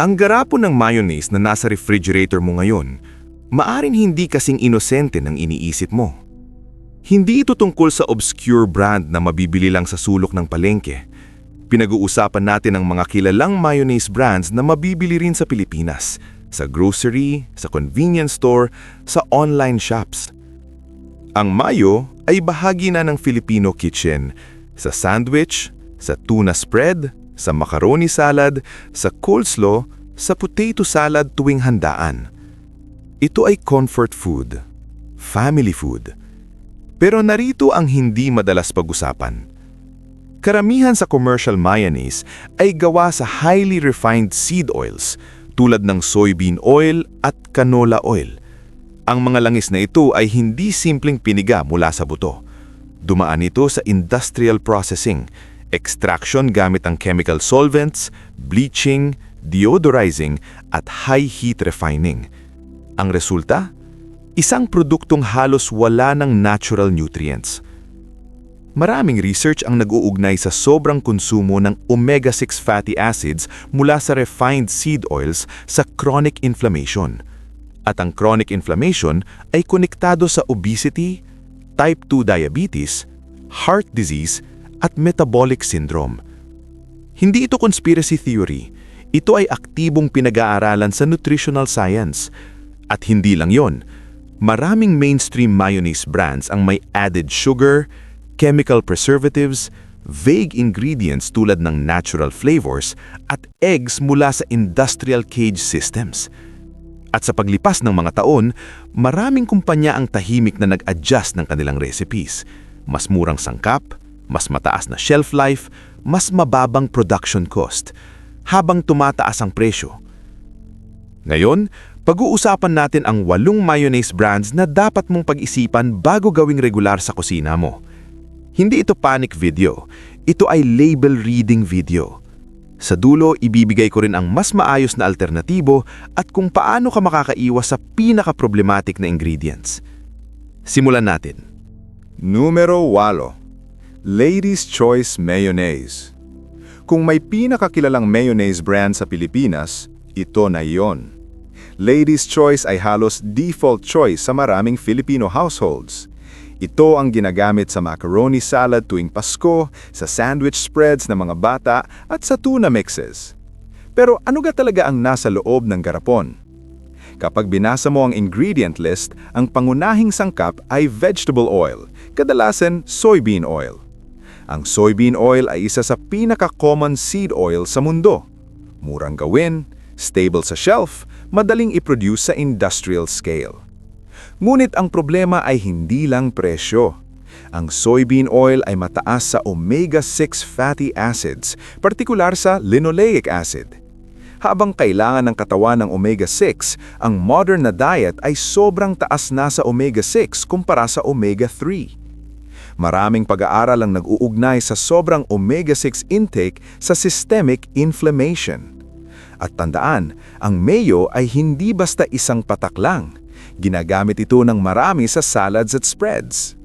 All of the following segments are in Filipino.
Ang garapon ng mayonnaise na nasa refrigerator mo ngayon, maaring hindi kasing inosente ng iniisip mo. Hindi ito tungkol sa obscure brand na mabibili lang sa sulok ng palengke. Pinag-uusapan natin ang mga kilalang mayonnaise brands na mabibili rin sa Pilipinas, sa grocery, sa convenience store, sa online shops. Ang mayo ay bahagi na ng Filipino kitchen, sa sandwich, sa tuna spread, sa macaroni salad, sa coleslaw, sa potato salad tuwing handaan. Ito ay comfort food, family food. Pero narito ang hindi madalas pag-usapan. Karamihan sa commercial mayonnaise ay gawa sa highly refined seed oils tulad ng soybean oil at canola oil. Ang mga langis na ito ay hindi simpleng piniga mula sa buto. Dumaan ito sa industrial processing, extraction gamit ang chemical solvents, bleaching, deodorizing at high-heat refining. Ang resulta? Isang produktong halos wala ng natural nutrients. Maraming research ang nag-uugnay sa sobrang konsumo ng omega-6 fatty acids mula sa refined seed oils sa chronic inflammation. At ang chronic inflammation ay konektado sa obesity, type 2 diabetes, heart disease, at metabolic syndrome. Hindi ito conspiracy theory. Ito ay aktibong pinag-aaralan sa nutritional science. At hindi lang yon, maraming mainstream mayonnaise brands ang may added sugar, chemical preservatives, vague ingredients tulad ng natural flavors, at eggs mula sa industrial cage systems. At sa paglipas ng mga taon, maraming kumpanya ang tahimik na nag-adjust ng kanilang recipes. Mas murang sangkap, mas mataas na shelf life, mas mababang production cost, habang tumataas ang presyo. Ngayon, pag-uusapan natin ang 8 mayonnaise brands na dapat mong pag-isipan bago gawing regular sa kusina mo. Hindi ito panic video, ito ay label reading video. Sa dulo, ibibigay ko rin ang mas maayos na alternatibo at kung paano ka makakaiwas sa pinaka-problematic na ingredients. Simulan natin. Numero 8. Lady's Choice Mayonnaise. Kung may pinakakilalang mayonnaise brand sa Pilipinas, ito na yon. Lady's Choice ay halos default choice sa maraming Filipino households. Ito ang ginagamit sa macaroni salad tuwing Pasko, sa sandwich spreads ng mga bata at sa tuna mixes. Pero ano ga talaga ang nasa loob ng garapon? Kapag binasa mo ang ingredient list, ang pangunahing sangkap ay vegetable oil, kadalasan soybean oil. Ang soybean oil ay isa sa pinaka-common seed oil sa mundo. Murang gawin, stable sa shelf, madaling i-produce sa industrial scale. Ngunit ang problema ay hindi lang presyo. Ang soybean oil ay mataas sa omega-6 fatty acids, partikular sa linoleic acid. Habang kailangan ng katawan ng omega-6, ang modern na diet ay sobrang taas na sa omega-6 kumpara sa omega-3. Maraming pag-aaral ang nag-uugnay sa sobrang omega-6 intake sa systemic inflammation. At tandaan, ang mayo ay hindi basta isang patak lang. Ginagamit ito ng marami sa salads at spreads.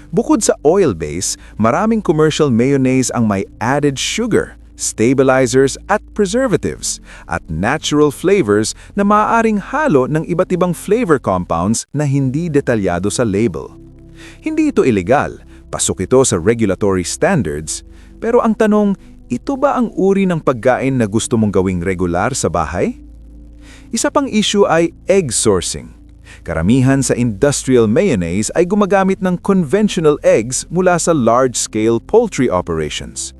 Bukod sa oil base, maraming commercial mayonnaise ang may added sugar, stabilizers at preservatives, at natural flavors na maaaring halo ng iba't ibang flavor compounds na hindi detalyado sa label. Hindi ito illegal, pasok ito sa regulatory standards, pero ang tanong, ito ba ang uri ng pagkain na gusto mong gawing regular sa bahay? Isa pang issue ay egg sourcing. Karamihan sa industrial mayonnaise ay gumagamit ng conventional eggs mula sa large-scale poultry operations.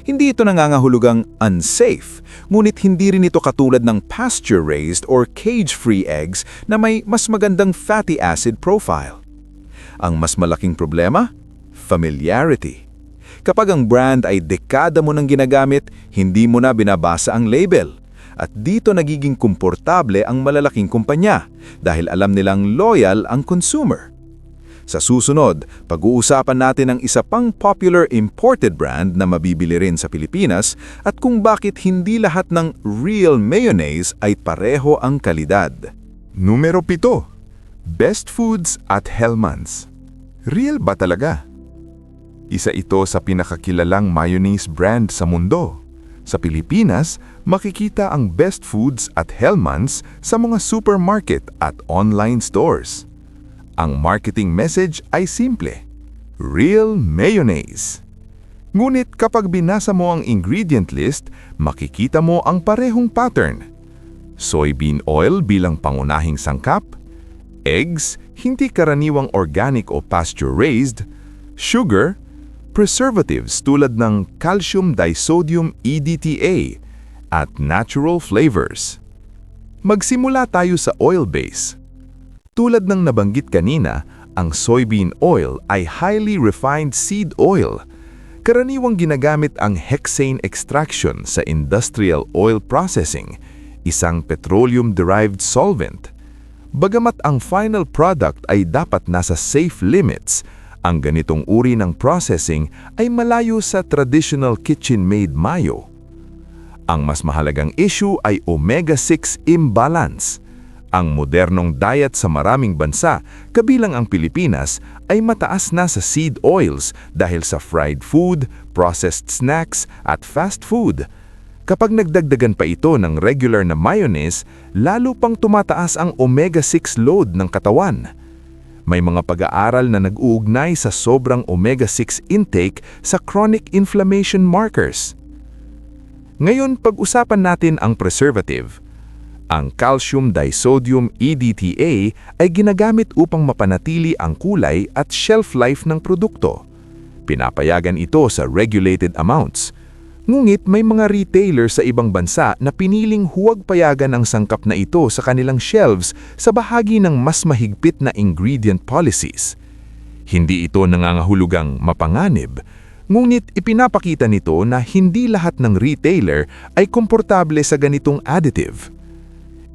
Hindi ito nangangahulugang unsafe, ngunit hindi rin ito katulad ng pasture-raised or cage-free eggs na may mas magandang fatty acid profile. Ang mas malaking problema? Familiarity. Kapag ang brand ay dekada mo nang ginagamit, hindi mo na binabasa ang label. At dito nagiging komportable ang malalaking kumpanya dahil alam nilang loyal ang consumer. Sa susunod, pag-uusapan natin ang isa pang popular imported brand na mabibili rin sa Pilipinas at kung bakit hindi lahat ng real mayonnaise ay pareho ang kalidad. Numero 7. Best Foods at Hellmann's. Real ba talaga? Isa ito sa pinakakilalang mayonnaise brand sa mundo. Sa Pilipinas, makikita ang best foods at Hellmann's sa mga supermarket at online stores. Ang marketing message ay simple: Real Mayonnaise. Ngunit kapag binasa mo ang ingredient list, makikita mo ang parehong pattern. Soybean oil bilang pangunahing sangkap, eggs, hindi karaniwang organic o pasture-raised, sugar, preservatives tulad ng calcium disodium EDTA, at natural flavors. Magsimula tayo sa oil base. Tulad ng nabanggit kanina, ang soybean oil ay highly refined seed oil. Karaniwang ginagamit ang hexane extraction sa industrial oil processing, isang petroleum-derived solvent. Bagamat ang final product ay dapat nasa safe limits, ang ganitong uri ng processing ay malayo sa traditional kitchen-made mayo. Ang mas mahalagang issue ay omega-6 imbalance. Ang modernong diet sa maraming bansa, kabilang ang Pilipinas, ay mataas na sa seed oils dahil sa fried food, processed snacks, at fast food. Kapag nagdagdagan pa ito ng regular na mayonnaise, lalo pang tumataas ang omega-6 load ng katawan. May mga pag-aaral na nag-uugnay sa sobrang omega-6 intake sa chronic inflammation markers. Ngayon, pag-usapan natin ang preservative. Ang calcium disodium EDTA ay ginagamit upang mapanatili ang kulay at shelf life ng produkto. Pinapayagan ito sa regulated amounts. Ngunit may mga retailer sa ibang bansa na piniling huwag payagan ang sangkap na ito sa kanilang shelves sa bahagi ng mas mahigpit na ingredient policies. Hindi ito nangangahulugang mapanganib, ngunit ipinapakita nito na hindi lahat ng retailer ay komportable sa ganitong additive.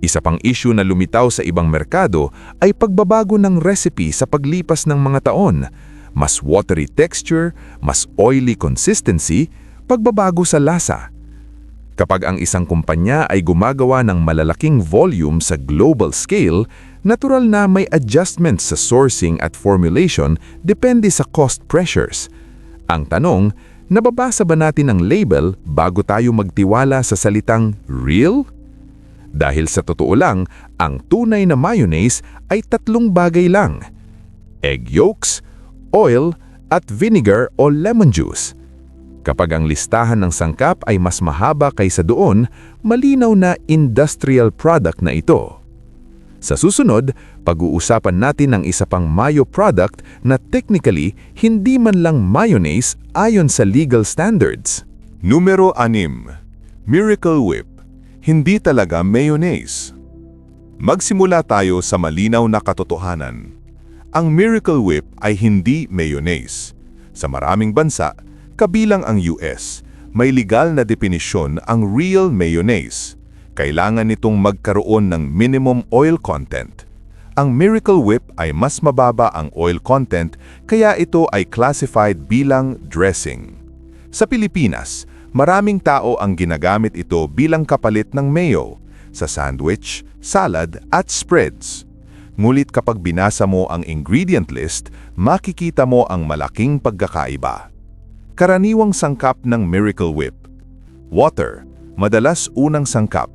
Isa pang issue na lumitaw sa ibang merkado ay pagbabago ng recipe sa paglipas ng mga taon. Mas watery texture, mas oily consistency, pagbabago sa lasa. Kapag ang isang kumpanya ay gumagawa ng malalaking volume sa global scale, natural na may adjustments sa sourcing at formulation depende sa cost pressures. Ang tanong, nababasa ba natin ang label bago tayo magtiwala sa salitang real? Dahil sa totoo lang, ang tunay na mayonnaise ay 3 bagay lang: egg yolks, oil, at vinegar o lemon juice. Kapag ang listahan ng sangkap ay mas mahaba kaysa doon, malinaw na industrial product na ito. Sa susunod, pag-uusapan natin ang isa pang mayo product na technically hindi man lang mayonnaise ayon sa legal standards. Numero 6. Miracle Whip. Hindi talaga mayonnaise. Magsimula tayo sa malinaw na katotohanan. Ang Miracle Whip ay hindi mayonnaise. Sa maraming bansa, kabilang ang US, may legal na definisyon ang real mayonnaise. Kailangan nitong magkaroon ng minimum oil content. Ang Miracle Whip ay mas mababa ang oil content, kaya ito ay classified bilang dressing. Sa Pilipinas, maraming tao ang ginagamit ito bilang kapalit ng mayo sa sandwich, salad at spreads. Ngunit kapag binasa mo ang ingredient list, makikita mo ang malaking pagkakaiba. Karaniwang sangkap ng Miracle Whip: water, madalas unang sangkap;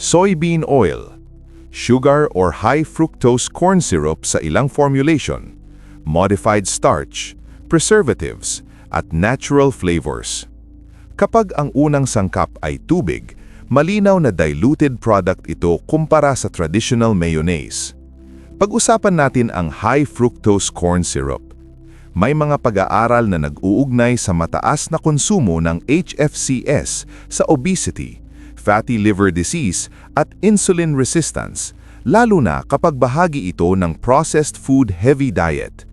soybean oil; sugar or high fructose corn syrup sa ilang formulation; modified starch; preservatives; at natural flavors. Kapag ang unang sangkap ay tubig, malinaw na diluted product ito kumpara sa traditional mayonnaise. Pag-usapan natin ang high fructose corn syrup. May mga pag-aaral na nag-uugnay sa mataas na konsumo ng HFCS sa obesity, fatty liver disease at insulin resistance, lalo na kapag bahagi ito ng processed food heavy diet.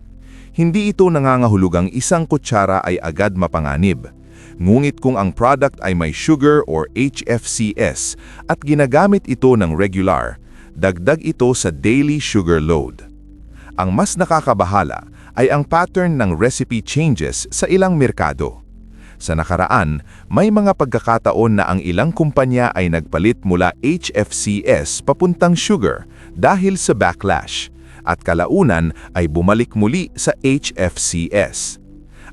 Hindi ito nangangahulugang isang kutsara ay agad mapanganib. Ngunit kung ang product ay may sugar or HFCS at ginagamit ito ng regular, dagdag ito sa daily sugar load. Ang mas nakakabahala ay ang pattern ng recipe changes sa ilang merkado. Sa nakaraan, may mga pagkakataon na ang ilang kumpanya ay nagpalit mula HFCS papuntang sugar dahil sa backlash, at kalaunan ay bumalik muli sa HFCS.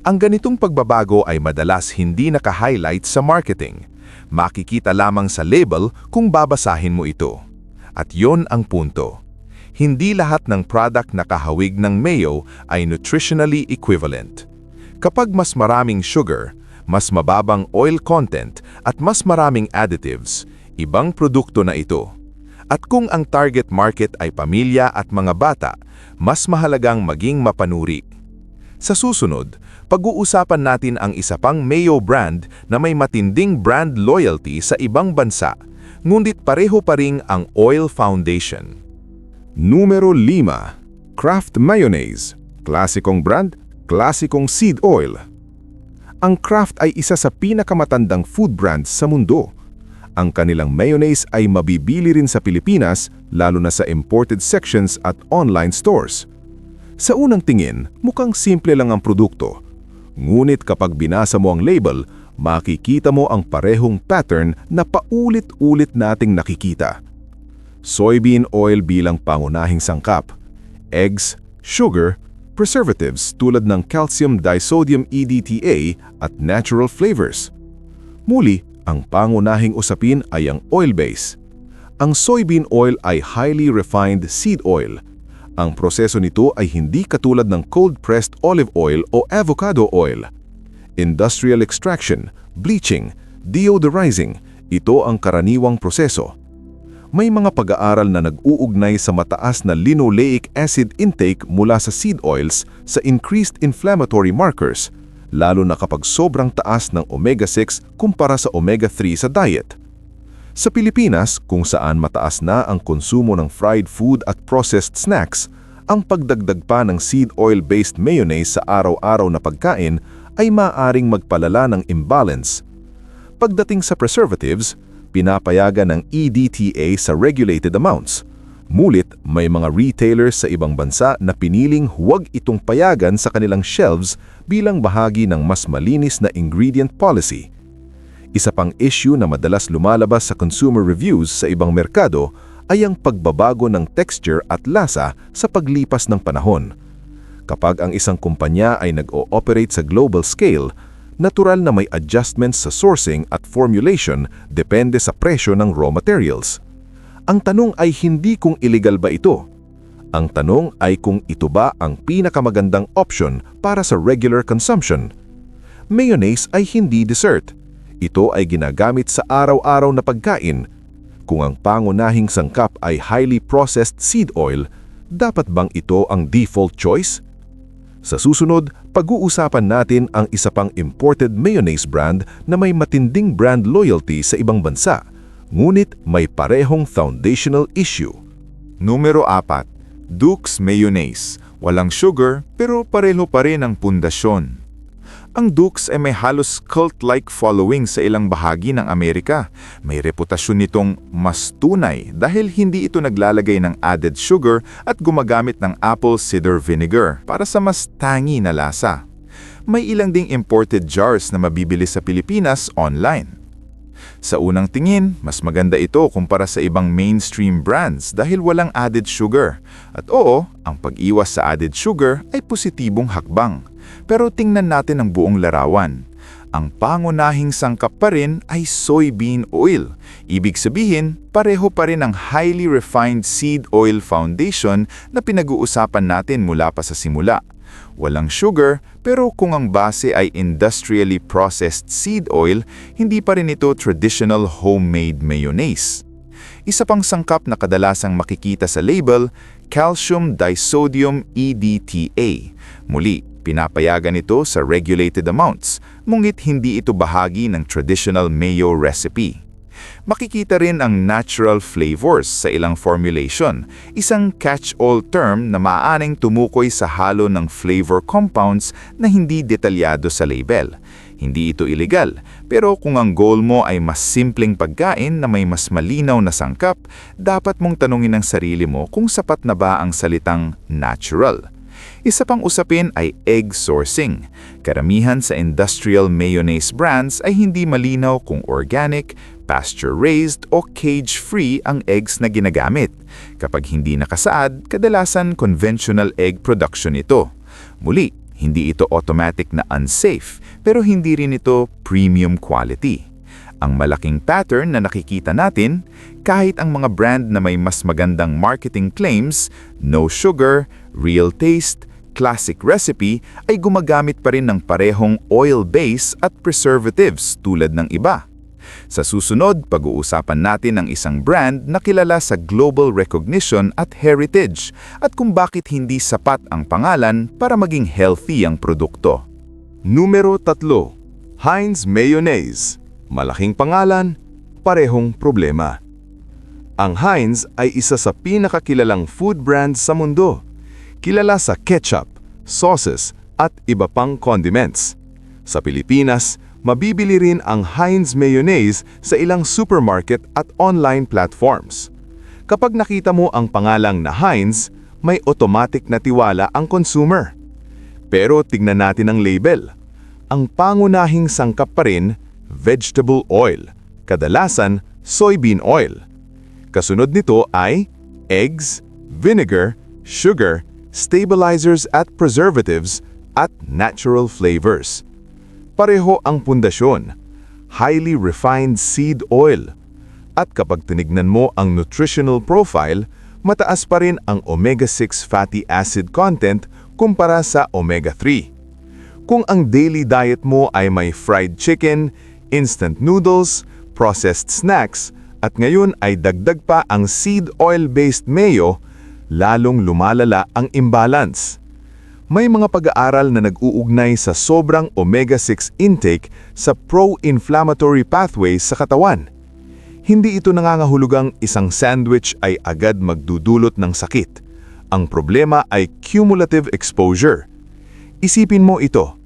Ang ganitong pagbabago ay madalas hindi naka-highlight sa marketing. Makikita lamang sa label kung babasahin mo ito. At yon ang punto. Hindi lahat ng product na kahawig ng mayo ay nutritionally equivalent. Kapag mas maraming sugar, mas mababang oil content at mas maraming additives, ibang produkto na ito. At kung ang target market ay pamilya at mga bata, mas mahalagang maging mapanuri. Sa susunod, pag-uusapan natin ang isa pang mayo brand na may matinding brand loyalty sa ibang bansa, ngunit pareho pa ring ang oil foundation. Numero 5. Kraft Mayonnaise. Klasikong brand, klasikong seed oil. Ang Kraft ay isa sa pinakamatandang food brands sa mundo. Ang kanilang mayonnaise ay mabibili rin sa Pilipinas, lalo na sa imported sections at online stores. Sa unang tingin, mukhang simple lang ang produkto. Ngunit kapag binasa mo ang label, makikita mo ang parehong pattern na paulit-ulit nating nakikita. Soybean oil bilang pangunahing sangkap, eggs, sugar, preservatives tulad ng calcium disodium EDTA at natural flavors. Muli, ang pangunahing usapin ay ang oil base. Ang soybean oil ay highly refined seed oil. Ang proseso nito ay hindi katulad ng cold-pressed olive oil o avocado oil. Industrial extraction, bleaching, deodorizing, ito ang karaniwang proseso. May mga pag-aaral na nag-uugnay sa mataas na linoleic acid intake mula sa seed oils sa increased inflammatory markers, lalo na kapag sobrang taas ng omega-6 kumpara sa omega-3 sa diet. Sa Pilipinas, kung saan mataas na ang konsumo ng fried food at processed snacks, ang pagdagdag pa ng seed oil-based mayonnaise sa araw-araw na pagkain ay maaaring magpalala ng imbalance. Pagdating sa preservatives, pinapayagan ng EDTA sa regulated amounts. Mulit, may mga retailers sa ibang bansa na piniling huwag itong payagan sa kanilang shelves bilang bahagi ng mas malinis na ingredient policy. Isa pang issue na madalas lumalabas sa consumer reviews sa ibang merkado ay ang pagbabago ng texture at lasa sa paglipas ng panahon. Kapag ang isang kumpanya ay nag-ooperate sa global scale, natural na may adjustments sa sourcing at formulation depende sa presyo ng raw materials. Ang tanong ay hindi kung illegal ba ito. Ang tanong ay kung ito ba ang pinakamagandang option para sa regular consumption. Mayonnaise ay hindi dessert. Ito ay ginagamit sa araw-araw na pagkain. Kung ang pangunahing sangkap ay highly processed seed oil, dapat bang ito ang default choice? Sa susunod, pag-uusapan natin ang isa pang imported mayonnaise brand na may matinding brand loyalty sa ibang bansa, ngunit may parehong foundational issue. Numero 4. Duke's Mayonnaise. Walang sugar pero pareho pa rin ang pundasyon. Ang Duke's ay may halos cult-like following sa ilang bahagi ng Amerika. May reputasyon nitong mas tunay dahil hindi ito naglalagay ng added sugar at gumagamit ng apple cider vinegar para sa mas tangy na lasa. May ilang ding imported jars na mabibili sa Pilipinas online. Sa unang tingin, mas maganda ito kumpara sa ibang mainstream brands dahil walang added sugar. At oo, ang pag-iwas sa added sugar ay positibong hakbang. Pero tingnan natin ang buong larawan. Ang pangunahing sangkap pa rin ay soybean oil. Ibig sabihin, pareho pa rin ang highly refined seed oil foundation na pinag-uusapan natin mula pa sa simula. Walang sugar, pero kung ang base ay industrially processed seed oil, hindi pa rin ito traditional homemade mayonnaise. Isa pang sangkap na kadalasang makikita sa label, calcium disodium EDTA. Muli, pinapayagan ito sa regulated amounts, ngunit hindi ito bahagi ng traditional mayo recipe. Makikita rin ang natural flavors sa ilang formulation, isang catch-all term na maaaring tumukoy sa halo ng flavor compounds na hindi detalyado sa label. Hindi ito illegal, pero kung ang goal mo ay mas simpleng pagkain na may mas malinaw na sangkap, dapat mong tanungin ang sarili mo kung sapat na ba ang salitang natural. Isa pang usapin ay egg sourcing. Karamihan sa industrial mayonnaise brands ay hindi malinaw kung organic, pasture-raised o cage-free ang eggs na ginagamit. Kapag hindi nakasaad, kadalasan conventional egg production ito. Muli, hindi ito automatic na unsafe, pero hindi rin ito premium quality. Ang malaking pattern na nakikita natin, kahit ang mga brand na may mas magandang marketing claims, no sugar, real taste, classic recipe, ay gumagamit pa rin ng parehong oil base at preservatives tulad ng iba. Sa susunod, pag-uusapan natin ang isang brand na kilala sa global recognition at heritage at kung bakit hindi sapat ang pangalan para maging healthy ang produkto. Numero 3. Heinz Mayonnaise. Malaking pangalan, parehong problema. Ang Heinz ay isa sa pinakakilalang food brand sa mundo. Kilala sa ketchup, sauces, at iba pang condiments. Sa Pilipinas, mabibili rin ang Heinz Mayonnaise sa ilang supermarket at online platforms. Kapag nakita mo ang pangalang na Heinz, may automatic na tiwala ang consumer. Pero tignan natin ang label. Ang pangunahing sangkap pa rin, vegetable oil, kadalasan soybean oil. Kasunod nito ay eggs, vinegar, sugar, stabilizers at preservatives, at natural flavors. Pareho ang pundasyon, highly refined seed oil. At kapag tinignan mo ang nutritional profile, mataas pa rin ang omega-6 fatty acid content kumpara sa omega-3. Kung ang daily diet mo ay may fried chicken, instant noodles, processed snacks, at ngayon ay dagdag pa ang seed oil-based mayo, lalong lumalala ang imbalance. May mga pag-aaral na nag-uugnay sa sobrang omega-6 intake sa pro-inflammatory pathways sa katawan. Hindi ito nangangahulugang isang sandwich ay agad magdudulot ng sakit. Ang problema ay cumulative exposure. Isipin mo ito,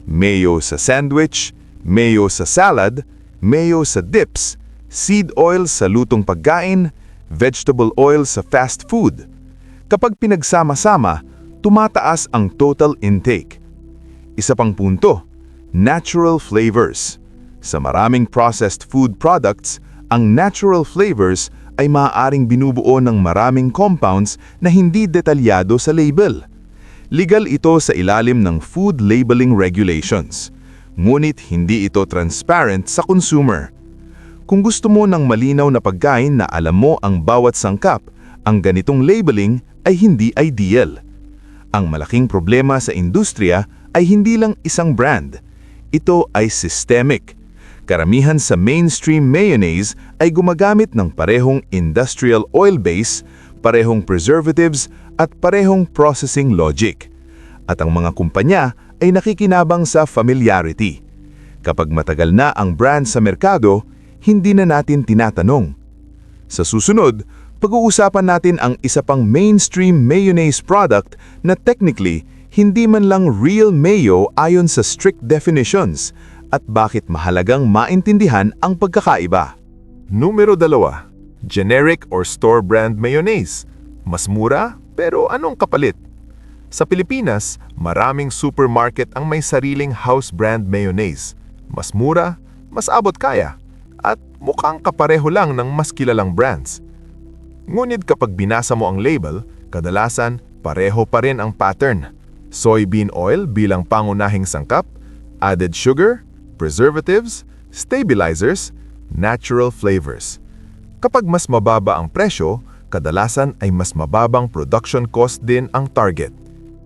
mayo sa sandwich, mayo sa salad, mayo sa dips, seed oil sa lutong pagkain, vegetable oil sa fast food. Kapag pinagsama-sama, tumataas ang total intake. Isa pang punto, natural flavors. Sa maraming processed food products, ang natural flavors ay maaaring binubuo ng maraming compounds na hindi detalyado sa label. Legal ito sa ilalim ng food labeling regulations. Ngunit hindi ito transparent sa consumer. Kung gusto mo ng malinaw na pagkain na alam mo ang bawat sangkap, ang ganitong labeling ay hindi ideal. Ang malaking problema sa industriya ay hindi lang isang brand. Ito ay systemic. Karamihan sa mainstream mayonnaise ay gumagamit ng parehong industrial oil base, parehong preservatives at parehong processing logic. At ang mga kumpanya ay nakikinabang sa familiarity. Kapag matagal na ang brand sa merkado, hindi na natin tinatanong. Sa susunod, pag-uusapan natin ang isa pang mainstream mayonnaise product na technically hindi man lang real mayo ayon sa strict definitions at bakit mahalagang maintindihan ang pagkakaiba. Numero 2. Generic or store brand mayonnaise. Mas mura, pero anong kapalit? Sa Pilipinas, maraming supermarket ang may sariling house brand mayonnaise. Mas mura, mas abot kaya, at mukhang kapareho lang ng mas kilalang brands. Ngunit kapag binasa mo ang label, kadalasan pareho pa rin ang pattern. Soybean oil bilang pangunahing sangkap, added sugar, preservatives, stabilizers, natural flavors. Kapag mas mababa ang presyo, kadalasan ay mas mababang production cost din ang target.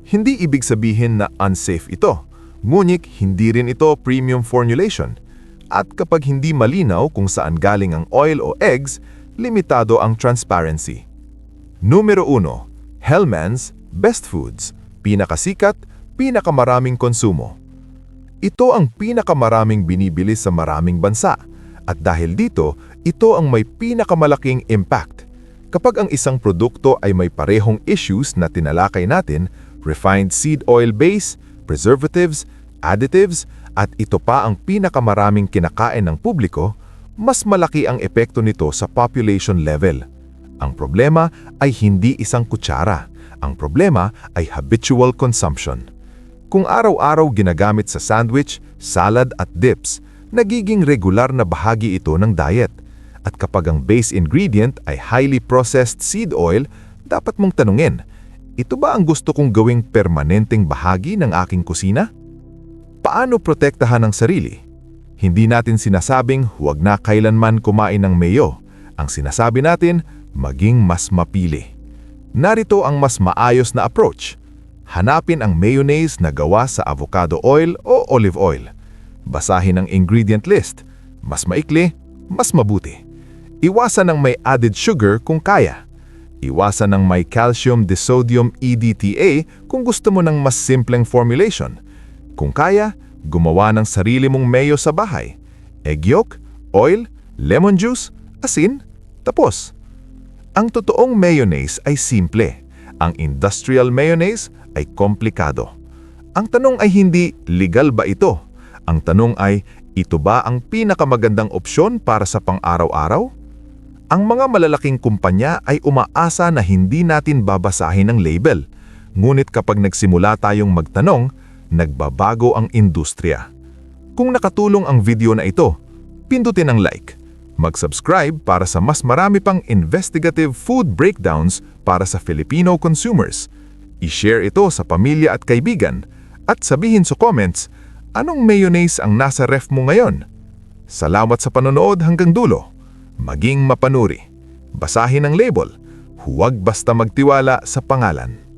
Hindi ibig sabihin na unsafe ito, ngunit hindi rin ito premium formulation. At kapag hindi malinaw kung saan galing ang oil o eggs, limitado ang transparency. Numero 1. Hellmann's Best Foods. Pinakasikat, pinakamaraming konsumo. Ito ang pinakamaraming binibili sa maraming bansa. At dahil dito, ito ang may pinakamalaking impact. Kapag ang isang produkto ay may parehong issues na tinalakay natin, refined seed oil base, preservatives, additives, at ito pa ang pinakamaraming kinakain ng publiko, mas malaki ang epekto nito sa population level. Ang problema ay hindi isang kutsara. Ang problema ay habitual consumption. Kung araw-araw ginagamit sa sandwich, salad at dips, nagiging regular na bahagi ito ng diet. At kapag ang base ingredient ay highly processed seed oil, dapat mong tanungin, ito ba ang gusto kong gawing permanenteng bahagi ng aking kusina? Paano protektahan ang sarili? Hindi natin sinasabing huwag na kailanman kumain ng mayo. Ang sinasabi natin, maging mas mapili. Narito ang mas maayos na approach. Hanapin ang mayonnaise na gawa sa avocado oil o olive oil. Basahin ang ingredient list. Mas maikli, mas mabuti. Iwasan ng may added sugar kung kaya. Iwasan ng may calcium disodium EDTA kung gusto mo ng mas simpleng formulation. Kung kaya, gumawa ng sarili mong mayo sa bahay. Egg yolk, oil, lemon juice, asin, tapos. Ang totoong mayonnaise ay simple. Ang industrial mayonnaise ay komplikado. Ang tanong ay hindi, legal ba ito? Ang tanong ay, ito ba ang pinakamagandang opsyon para sa pang-araw-araw? Ang mga malalaking kumpanya ay umaasa na hindi natin babasahin ang label. Ngunit kapag nagsimula tayong magtanong, nagbabago ang industriya. Kung nakatulong ang video na ito, pindutin ang like. Mag-subscribe para sa mas marami pang investigative food breakdowns para sa Filipino consumers. I-share ito sa pamilya at kaibigan at sabihin sa comments, anong mayonnaise ang nasa ref mo ngayon? Salamat sa panonood hanggang dulo. Maging mapanuri. Basahin ang label. Huwag basta magtiwala sa pangalan.